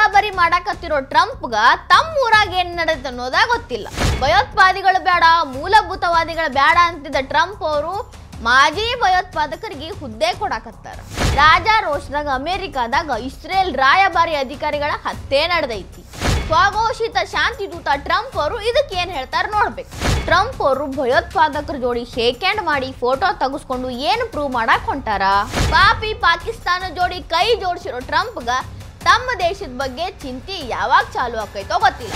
ಉಸಾಬರಿ ಮಾಡಕತ್ತಿರೋ ಟ್ರಂಪ್ಗ ತಮ್ಮ ಊರಾಗ ಏನ್ ನಡೆದ ಅನ್ನೋದ ಗೊತ್ತಿಲ್ಲ. ಭಯೋತ್ಪಾದಿಗಳು ಬೇಡ, ಮೂಲಭೂತವಾದಿಗಳು ಬೇಡ ಅಂತಿದ್ದ ಟ್ರಂಪ್ ಅವರು ಮಾಜಿ ಭಯೋತ್ಪಾದಕರಿಗೆ ಹುದ್ದೆ ಕೊಡಾಕತ್ತಾರ. ರಾಜಾರೋಷದಾಗ ಅಮೆರಿಕಾದಾಗ ಇಸ್ರೇಲ್ ರಾಯಭಾರಿ ಅಧಿಕಾರಿಗಳ ಹತ್ಯೆ ನಡೆದೈತಿ. ಸ್ವಘೋಷಿತ ಶಾಂತಿ ದೂತ ಟ್ರಂಪ್ ಅವರು ಇದಕ್ಕೆ ಏನ್ ಹೇಳ್ತಾರ ನೋಡ್ಬೇಕು. ಟ್ರಂಪ್ ಅವರು ಭಯೋತ್ಪಾದಕರ ಜೋಡಿ ಶೇಕ್ ಹ್ಯಾಂಡ್ ಮಾಡಿ ಫೋಟೋ ತೆಗೆಸ್ಕೊಂಡು ಏನು ಪ್ರೂವ್ ಮಾಡಕ್ ಹೊಂಟಾರ. ಪಾಪಿ ಪಾಕಿಸ್ತಾನ ಜೋಡಿ ಕೈ ಜೋಡಿಸಿರೋ ಟ್ರಂಪ್ಗ ತಮ್ಮ ದೇಶದ ಬಗ್ಗೆ ಚಿಂತೆ ಯಾವಾಗ ಚಾಲು ಆಕೈತೋ ಗೊತ್ತಿಲ್ಲ.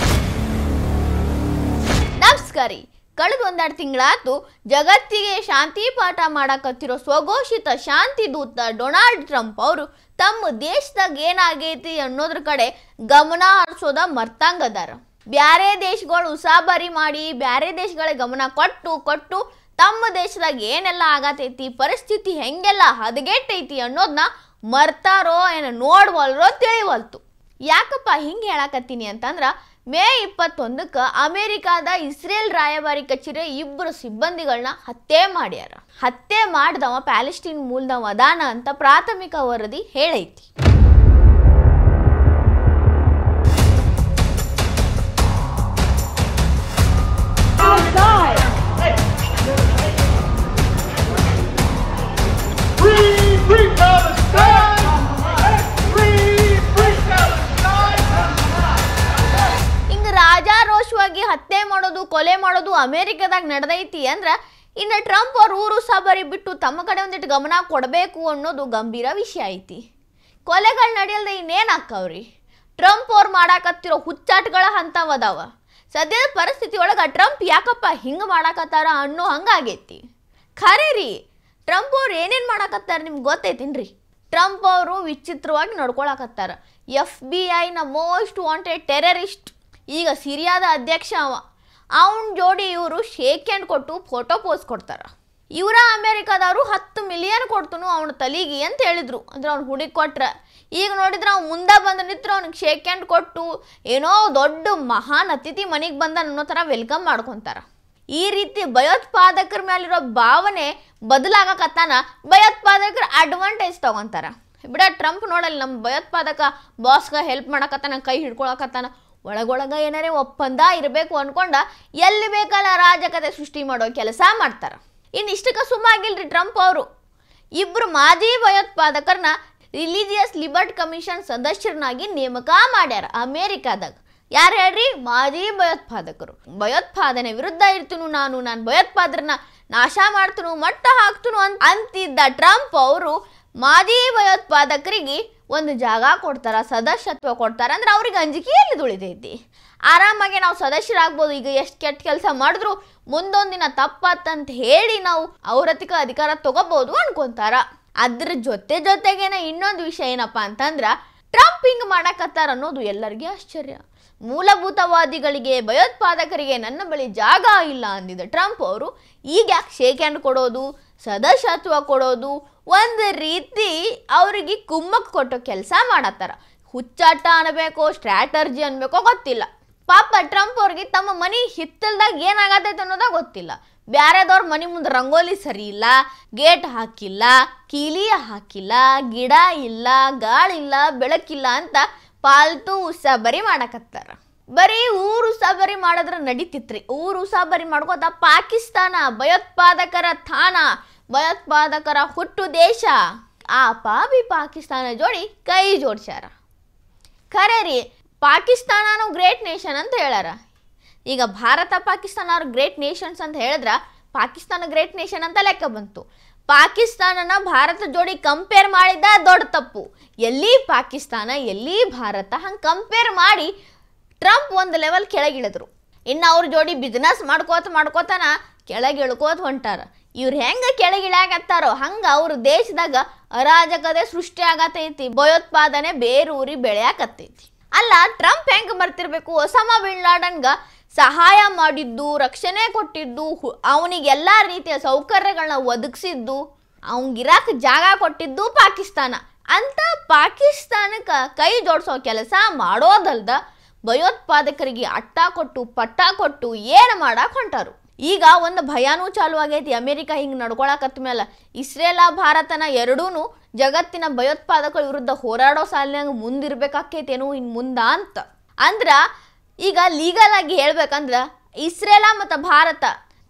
ನಮಸ್ಕಾರಿ. ಕಳೆದ ಒಂದೆರಡು ತಿಂಗಳಾತು ಜಗತ್ತಿಗೆ ಶಾಂತಿ ಪಾಠ ಮಾಡಕತ್ತಿರೋ ಸ್ವಘೋಷಿತ ಶಾಂತಿ ದೂತ ಡೊನಾಲ್ಡ್ ಟ್ರಂಪ್ ಅವರು ತಮ್ಮ ದೇಶದಾಗ ಏನಾಗೈತಿ ಅನ್ನೋದ್ರ ಕಡೆ ಗಮನ ಹರಿಸೋದ ಮರ್ತಂಗದಾರ. ಬ್ಯಾರೆ ದೇಶಗಳು ಉಸಾಬರಿ ಮಾಡಿ ಬ್ಯಾರೆ ದೇಶಗಳಿಗೆ ಗಮನ ಕೊಟ್ಟು ತಮ್ಮ ದೇಶದಾಗ ಏನೆಲ್ಲ ಆಗತೈತಿ, ಪರಿಸ್ಥಿತಿ ಹೆಂಗೆಲ್ಲ ಹದಗೆಟ್ಟೈತಿ ಅನ್ನೋದನ್ನ ಮರ್ತಾರೋ ಏನೋ ನೋಡ್ವಲ್ರೋ ತಿಳಿವಲ್ತು. ಯಾಕಪ್ಪ ಹಿಂಗೆ ಹೇಳಕತ್ತೀನಿ ಅಂತಂದ್ರ ಮೇ 21ಕ್ಕೆ ಅಮೆರಿಕಾದ ಇಸ್ರೇಲ್ ರಾಯಭಾರಿ ಕಚೇರಿ 2 ಸಿಬ್ಬಂದಿಗಳನ್ನ ಹತ್ಯೆ ಮಾಡ್ಯಾರ. ಹತ್ಯೆ ಮಾಡಿದವ ಪ್ಯಾಲೆಸ್ಟೀನ್ ಮೂಲದವ ಅದಾನ ಅಂತ ಪ್ರಾಥಮಿಕ ವರದಿ ಹೇಳೈತಿ. ರಾಜಾರೋಷವಾಗಿ ಹತ್ಯೆ ಮಾಡೋದು, ಕೊಲೆ ಮಾಡೋದು ಅಮೆರಿಕದಾಗ ನಡೆದೈತಿ ಅಂದ್ರ ಇನ್ನು ಟ್ರಂಪ್ ಅವ್ರು ಊರು ಸಾಬರಿ ಬಿಟ್ಟು ತಮ್ಮ ಕಡೆ ಒಂದಿಟ್ಟು ಗಮನ ಕೊಡಬೇಕು ಅನ್ನೋದು ಗಂಭೀರ ವಿಷಯ ಐತಿ. ಕೊಲೆಗಳು ನಡೆಯಲ್ದೆ ಇನ್ನೇನಾಕ್ಕವ್ರಿ? ಟ್ರಂಪ್ ಅವ್ರು ಮಾಡಾಕತ್ತಿರೋ ಹುಚ್ಚಾಟಗಳ ಹಂತವದಾವ. ಸದ್ಯದ ಪರಿಸ್ಥಿತಿ ಒಳಗೆ ಟ್ರಂಪ್ ಯಾಕಪ್ಪ ಹಿಂಗೆ ಮಾಡಾಕತ್ತಾರ ಅನ್ನೋ ಹಂಗಾಗೈತಿ. ಖರೆ ರೀ, ಟ್ರಂಪ್ ಅವ್ರು ಏನೇನು ಮಾಡಾಕತ್ತಾರ ನಿಮ್ಗೆ ಗೊತ್ತೈತಿನ್ರಿ? ಟ್ರಂಪ್ ಅವರು ವಿಚಿತ್ರವಾಗಿ ನಡ್ಕೊಳಕತ್ತಾರ. FBI ಮೋಸ್ಟ್ ವಾಂಟೆಡ್ ಟೆರರಿಸ್ಟ್, ಈಗ ಸಿರಿಯಾದ ಅಧ್ಯಕ್ಷ ಅವನ ಜೋಡಿ ಇವರು ಶೇಕ್ ಹ್ಯಾಂಡ್ ಕೊಟ್ಟು ಫೋಟೋ ಪೋಸ್ ಕೊಡ್ತಾರ. ಇವರ ಅಮೆರಿಕಾದವರು 10 ಮಿಲಿಯನ್ ಕೊಡ್ತನು ಅವನ ತಲೆಗೆ ಅಂತ ಹೇಳಿದ್ರು. ಅಂದ್ರೆ ಅವ್ನು ಹುಡುಗಿ ಕೊಟ್ರ. ಈಗ ನೋಡಿದ್ರೆ ಅವ್ನು ಮುಂದೆ ಬಂದು ನಿಂತ್ರು ಅವ್ನಿಗೆ ಶೇಕ್ ಹ್ಯಾಂಡ್ ಕೊಟ್ಟು ಏನೋ ದೊಡ್ಡ ಮಹಾನ್ ಅತಿಥಿ ಮನೆಗೆ ಬಂದ ಅನ್ನೋ ಥರ ವೆಲ್ಕಮ್ ಮಾಡ್ಕೊತಾರ. ಈ ರೀತಿ ಭಯೋತ್ಪಾದಕರ ಮೇಲಿರೋ ಭಾವನೆ ಬದಲಾಗಕತ್ತಾನ. ಭಯೋತ್ಪಾದಕರು ಅಡ್ವಾಂಟೇಜ್ ತಗೊಂತಾರ. ಬಿಡ ಟ್ರಂಪ್ ನೋಡಲ್ಲ, ನಮ್ಮ ಭಯೋತ್ಪಾದಕ ಬಾಸ್ಗೆ ಹೆಲ್ಪ್ ಮಾಡಕತ್ತಾನ, ಕೈ ಹಿಡ್ಕೊಳಕತ್ತಾನ, ಒಳಗೊಳಗ ಏನಾರೇ ಒಪ್ಪಂದ ಇರಬೇಕು ಅನ್ಕೊಂಡ ಎಲ್ಲಿ ಬೇಕಲ್ಲ ರಾಜಕತೆ ಸೃಷ್ಟಿ ಮಾಡೋ ಕೆಲಸ ಮಾಡ್ತಾರ. ಇನ್ನು ಇಷ್ಟಕ್ಕೆ ಸುಮ್ಮಾಗಿಲ್ರಿ ಟ್ರಂಪ್ ಅವರು. 2 ಮಾಜಿ ಭಯೋತ್ಪಾದಕರನ್ನ ರಿಲಿಜಿಯಸ್ ಲಿಬರ್ಟಿ ಕಮಿಷನ್ ಸದಸ್ಯರನ್ನಾಗಿ ನೇಮಕ ಮಾಡ್ಯಾರ ಅಮೇರಿಕಾದಾಗ. ಯಾರು ಹೇಳ್ರಿ? ಮಾಜಿ ಭಯೋತ್ಪಾದಕರು. ಭಯೋತ್ಪಾದನೆ ವಿರುದ್ಧ ಇರ್ತನು, ನಾನು ಭಯೋತ್ಪಾದರನ್ನ ನಾಶ ಮಾಡ್ತನು, ಮಟ್ಟ ಹಾಕ್ತನು ಅಂತಿದ್ದ ಟ್ರಂಪ್ ಅವರು ಮಾಜಿ ಭಯೋತ್ಪಾದಕರಿಗೆ ಒಂದು ಜಾಗ ಕೊಡ್ತಾರ, ಸದಸ್ಯತ್ವ ಕೊಡ್ತಾರ. ಅಂದ್ರೆ ಅವ್ರಿಗೆ ಅಂಜಿಕೆ ಎಲ್ಲಿ ಉಳಿದೈತಿ? ಆರಾಮಾಗಿ ನಾವು ಸದಸ್ಯರಾಗ್ಬೋದು. ಈಗ ಎಷ್ಟು ಕೆಟ್ಟ ಕೆಲಸ ಮಾಡಿದ್ರು ಮುಂದೊಂದಿನ ತಪ್ಪತ್ತಂತ ಹೇಳಿ ನಾವು ಅವರತಿಕ ಅಧಿಕಾರ ತಗೋಬಹುದು ಅನ್ಕೊಂತಾರ. ಅದ್ರ ಜೊತೆಗೇನೆ ಇನ್ನೊಂದು ವಿಷಯ ಏನಪ್ಪಾ ಅಂತಂದ್ರ ಟ್ರಂಪ್ ಹಿಂಗ್ ಮಾಡಕತ್ತಾರ ಅನ್ನೋದು ಎಲ್ಲರಿಗೂ ಆಶ್ಚರ್ಯ. ಮೂಲಭೂತವಾದಿಗಳಿಗೆ, ಭಯೋತ್ಪಾದಕರಿಗೆ ನನ್ನ ಬಳಿ ಜಾಗ ಇಲ್ಲ ಅಂದಿದ್ದ ಟ್ರಂಪ್ ಅವರು ಈಗ ಯಾಕೆ ಶೇಕ್ ಹ್ಯಾಂಡ್ ಕೊಡೋದು, ಸದಸ್ಯತ್ವ ಕೊಡೋದು, ಒಂದು ರೀತಿ ಅವರಿಗೆ ಕುಮ್ಮಕ್ ಕೊಟ್ಟೋ ಕೆಲಸ ಮಾಡತ್ತಾರ. ಹುಚ್ಚಾಟ ಅನ್ಬೇಕೋ ಸ್ಟ್ರಾಟರ್ಜಿ ಅನ್ಬೇಕೋ ಗೊತ್ತಿಲ್ಲ. ಪಾಪ ಟ್ರಂಪ್ ಅವ್ರಿಗೆ ತಮ್ಮ ಮನೆ ಹಿತ್ತಲ್ದಾಗ ಏನಾಗತೈತೆ ಅನ್ನೋದಾಗ ಗೊತ್ತಿಲ್ಲ. ಬ್ಯಾರೆದವ್ರ ಮನೆ ಮುಂದೆ ರಂಗೋಲಿ ಸರಿ ಇಲ್ಲ, ಗೇಟ್ ಹಾಕಿಲ್ಲ, ಕೀಲಿಯ ಹಾಕಿಲ್ಲ, ಗಿಡ ಇಲ್ಲ, ಗಾಳಿಲ್ಲ, ಬೆಳಕಿಲ್ಲ ಅಂತ ಪಾಲ್ತು ಉಸಾಬರಿ ಮಾಡಕತ್ತಾರ. ಬರೀ ಊರು ಉಸಾಬರಿ ಮಾಡಿದ್ರೆ ನಡೀತಿತ್ರಿ. ಊರು ಉಸಾಬರಿ ಮಾಡ್ಕೋತ ಪಾಕಿಸ್ತಾನ ಭಯೋತ್ಪಾದಕರ ತಾಣ, ಭಯೋತ್ಪಾದಕರ ಹುಟ್ಟು ದೇಶ, ಆ ಪಾಪಿ ಪಾಕಿಸ್ತಾನ ಜೋಡಿ ಕೈ ಜೋಡ್ಸ್ಯಾರ. ಖರೆ ರೀ, ಪಾಕಿಸ್ತಾನನು ಗ್ರೇಟ್ ನೇಷನ್ ಅಂತ ಹೇಳ್ಯಾರ. ಈಗ ಭಾರತ ಪಾಕಿಸ್ತಾನ ಅವ್ರ ಗ್ರೇಟ್ ನೇಷನ್ಸ್ ಅಂತ ಹೇಳಿದ್ರ ಪಾಕಿಸ್ತಾನ ಗ್ರೇಟ್ ನೇಷನ್ ಅಂತ ಲೆಕ್ಕ ಬಂತು. ಪಾಕಿಸ್ತಾನನ ಭಾರತ ಜೋಡಿ ಕಂಪೇರ್ ಮಾಡಿದ ದೊಡ್ಡ ತಪ್ಪು. ಎಲ್ಲಿ ಪಾಕಿಸ್ತಾನ ಎಲ್ಲಿ ಭಾರತ ಹಂಗೆ ಕಂಪೇರ್ ಮಾಡಿ ಟ್ರಂಪ್ ಒಂದು ಲೆವೆಲ್ ಕೆಳಗಿಳಿದ್ರು. ಇನ್ನು ಅವ್ರ ಜೋಡಿ ಬಿಸ್ನೆಸ್ ಮಾಡ್ಕೋತಾನ ಕೆಳಗೆ ಇಳ್ಕೋತ ಹೊಂಟಾರ. ಇವ್ರು ಹೆಂಗೆ ಕೆಳಗಿಳಾಗತ್ತಾರೋ ಹಂಗೆ ಅವ್ರ ದೇಶದಾಗ ಅರಾಜಕತೆ ಸೃಷ್ಟಿ ಆಗತೈತಿ, ಭಯೋತ್ಪಾದನೆ ಬೇರೂರಿ ಬೆಳೆಯಾಕತ್ತೈತಿ. ಅಲ್ಲ, ಟ್ರಂಪ್ ಹೆಂಗೆ ಬರ್ತಿರ್ಬೇಕು? ಒಸಾಮಾ ಬಿನ್ ಲಾಡನ್ಗ ಸಹಾಯ ಮಾಡಿದ್ದು, ರಕ್ಷಣೆ ಕೊಟ್ಟಿದ್ದು, ಅವನಿಗೆ ಎಲ್ಲ ರೀತಿಯ ಸೌಕರ್ಯಗಳನ್ನ ಒದಗಿಸಿದ್ದು, ಅವನಿಗಿರಾಕ ಜಾಗ ಕೊಟ್ಟಿದ್ದು ಪಾಕಿಸ್ತಾನ ಅಂತ ಪಾಕಿಸ್ತಾನಕ್ಕೆ ಕೈ ಜೋಡಿಸೋ ಕೆಲಸ ಮಾಡೋದಲ್ದ ಭಯೋತ್ಪಾದಕರಿಗೆ ಅಟ್ಟ ಕೊಟ್ಟು ಪಟ್ಟ ಕೊಟ್ಟು ಏನು ಮಾಡಕ್ಕೆ ಹೊಂಟಾರು. ಈಗ ಒಂದು ಭಯಾನೂ ಚಾಲು ಆಗೈತಿ. ಅಮೆರಿಕ ಹಿಂಗೆ ನಡ್ಕೊಳಕತ್ತ ಮೇಲೆ ಇಸ್ರೇಲ ಭಾರತನ ಎರಡೂ ಜಗತ್ತಿನ ಭಯೋತ್ಪಾದಕರ ವಿರುದ್ಧ ಹೋರಾಡೋ ಸಾಲಿನಾಗ ಮುಂದಿರ್ಬೇಕಾಕೈತೇನೋ ಇನ್ನು ಮುಂದ ಅಂತ. ಅಂದ್ರ ಈಗ ಲೀಗಲ್ ಆಗಿ ಹೇಳ್ಬೇಕಂದ್ರ ಇಸ್ರೇಲ ಮತ್ತು ಭಾರತ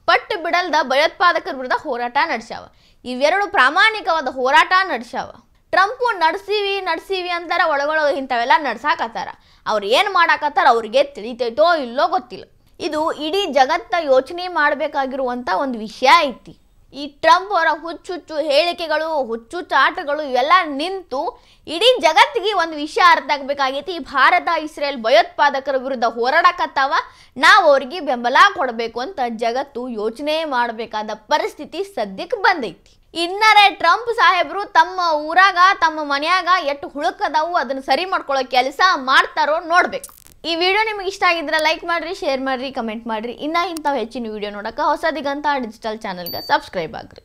ಪಟ್ಟು ಬಿಡಲ್ದ ಭಯೋತ್ಪಾದಕರ ವಿರುದ್ಧ ಹೋರಾಟ ನಡೆಸ್ಯಾವ. ಇವೆರಡು ಪ್ರಾಮಾಣಿಕವಾದ ಹೋರಾಟ ನಡೆಸ್ಯಾವ. ಟ್ರಂಪು ನಡ್ಸೀವಿ ಅಂತಾರ, ಒಳಗೊಳಗೆ ಇಂಥವೆಲ್ಲ ನಡ್ಸಾಕತ್ತಾರ. ಅವ್ರು ಏನು ಮಾಡಾಕತ್ತಾರ ಅವ್ರಿಗೆ ತಿಳಿತೈತೋ ಇಲ್ಲೋ ಗೊತ್ತಿಲ್ಲ. ಇದು ಇಡೀ ಜಗತ್ತ ಯೋಚನೆ ಮಾಡಬೇಕಾಗಿರುವಂಥ ಒಂದು ವಿಷಯ ಐತಿ. ಈ ಟ್ರಂಪ್ ಅವರ ಹುಚ್ಚುಚ್ಚು ಹೇಳಿಕೆಗಳು, ಹುಚ್ಚುಚ್ಚು ಆಟಗಳು ಇವೆಲ್ಲ ನಿಂತು ಇಡೀ ಜಗತ್ತಿಗೆ ಒಂದು ವಿಷಯ ಅರ್ಥ ಆಗಬೇಕಾಗೈತಿ. ಭಾರತ ಇಸ್ರೇಲ್ ಭಯೋತ್ಪಾದಕರ ವಿರುದ್ಧ ಹೋರಾಡಕತ್ತಾವ, ನಾವು ಅವ್ರಿಗೆ ಬೆಂಬಲ ಕೊಡಬೇಕು ಅಂತ ಜಗತ್ತು ಯೋಚನೆ ಮಾಡಬೇಕಾದ ಪರಿಸ್ಥಿತಿ ಸದ್ಯಕ್ಕೆ ಬಂದೈತಿ. ಇನ್ನರೇ ಟ್ರಂಪ್ ಸಾಹೇಬರು ತಮ್ಮ ಊರಾಗ ತಮ್ಮ ಮನ್ಯಾಗ ಎಷ್ಟು ಹುಳುಕದಾವು ಅದನ್ನು ಸರಿ ಮಾಡ್ಕೊಳ್ಳೋ ಕೆಲಸ ಮಾಡ್ತಾರೋ ನೋಡ್ಬೇಕು. ಈ ವಿಡಿಯೋ ನಿಮಗೆ ಇಷ್ಟ ಆಗಿದ್ರೆ ಲೈಕ್ ಮಾಡ್ರಿ, ಶೇರ್ ಮಾಡ್ರಿ, ಕಮೆಂಟ್ ಮಾಡ್ರಿ. ಇನ್ನ ಇಂಥವು ಹೆಚ್ಚಿನ ವಿಡಿಯೋ ನೋಡಕ್ಕೆ ಹೊಸ ದಿಗಂತ ಡಿಜಿಟಲ್ ಚಾನಲ್ಗೆ ಸಬ್ಸ್ಕ್ರೈಬ್ ಆಗ್ರಿ.